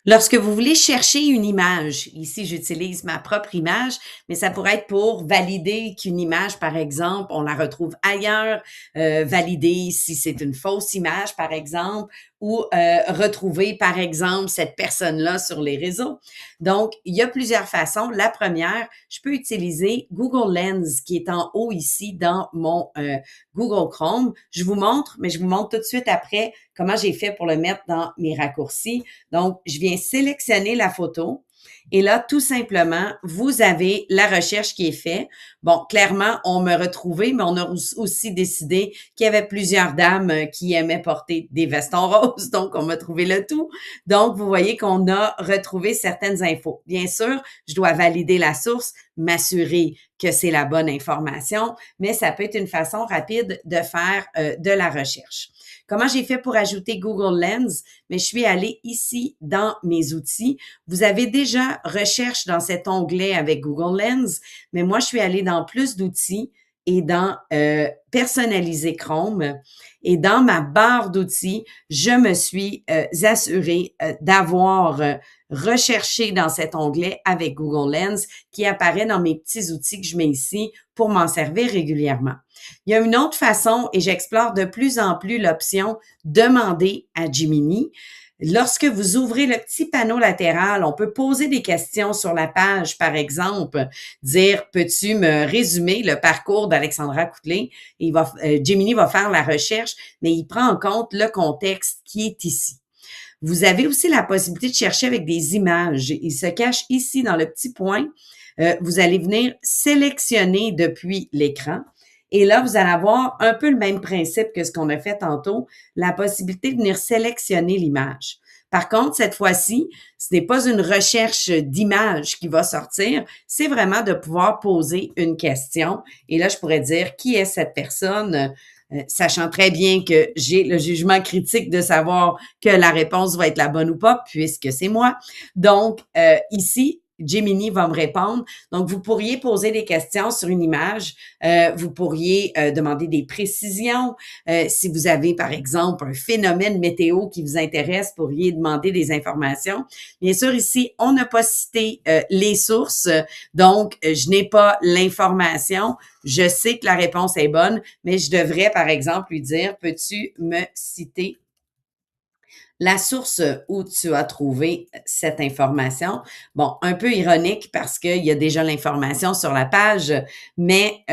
Lorsque vous voulez chercher une image, ici j'utilise ma propre image, mais ça pourrait être pour valider qu'une image, par exemple, on la retrouve ailleurs, valider si c'est une fausse image, par exemple, ou retrouver, par exemple, cette personne-là sur les réseaux. Donc, il y a plusieurs façons. La première, je peux utiliser Google Lens qui est en haut ici dans mon Google Chrome. Je vous montre, mais je vous montre tout de suite après comment j'ai fait pour le mettre dans mes raccourcis. Donc, je viens sélectionner la photo et là, tout simplement, vous avez la recherche qui est faite. Bon, clairement, on me retrouvait, mais on a aussi décidé qu'il y avait plusieurs dames qui aimaient porter des vestons roses, donc on m'a trouvé le tout. Donc, vous voyez qu'on a retrouvé certaines infos. Bien sûr, je dois valider la source, m'assurer que c'est la bonne information, mais ça peut être une façon rapide de faire de la recherche. Comment j'ai fait pour ajouter Google Lens? Mais je suis allée ici dans mes outils. Vous avez déjà recherche dans cet onglet avec Google Lens, mais moi, je suis allée dans plus d'outils et dans personnaliser Chrome. Et dans ma barre d'outils, je me suis assurée d'avoir recherché dans cet onglet avec Google Lens qui apparaît dans mes petits outils que je mets ici pour m'en servir régulièrement. Il y a une autre façon et j'explore de plus en plus l'option demander à Gemini. Lorsque vous ouvrez le petit panneau latéral, on peut poser des questions sur la page, par exemple, dire « Peux-tu me résumer le parcours d'Alexandra Coutelet? » Gemini va faire la recherche, mais il prend en compte le contexte qui est ici. Vous avez aussi la possibilité de chercher avec des images. Il se cache ici dans le petit point. Vous allez venir sélectionner depuis l'écran. Et là, vous allez avoir un peu le même principe que ce qu'on a fait tantôt, la possibilité de venir sélectionner l'image. Par contre, cette fois-ci, ce n'est pas une recherche d'image qui va sortir, c'est vraiment de pouvoir poser une question. Et là, je pourrais dire qui est cette personne, sachant très bien que j'ai le jugement critique de savoir que la réponse va être la bonne ou pas, puisque c'est moi. Donc, ici, Gemini va me répondre. Donc, vous pourriez poser des questions sur une image. Vous pourriez demander des précisions. Si vous avez, par exemple, un phénomène météo qui vous intéresse, vous pourriez demander des informations. Bien sûr, ici, on n'a pas cité les sources. Donc, je n'ai pas l'information. Je sais que la réponse est bonne, mais je devrais, par exemple, lui dire, peux-tu me citer la source où tu as trouvé cette information? Bon, un peu ironique parce qu'il y a déjà l'information sur la page, mais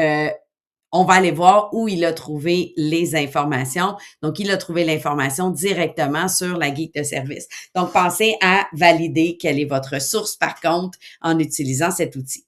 on va aller voir où il a trouvé les informations. Donc, il a trouvé l'information directement sur la guide de service. Donc, pensez à valider quelle est votre source, par contre, en utilisant cet outil.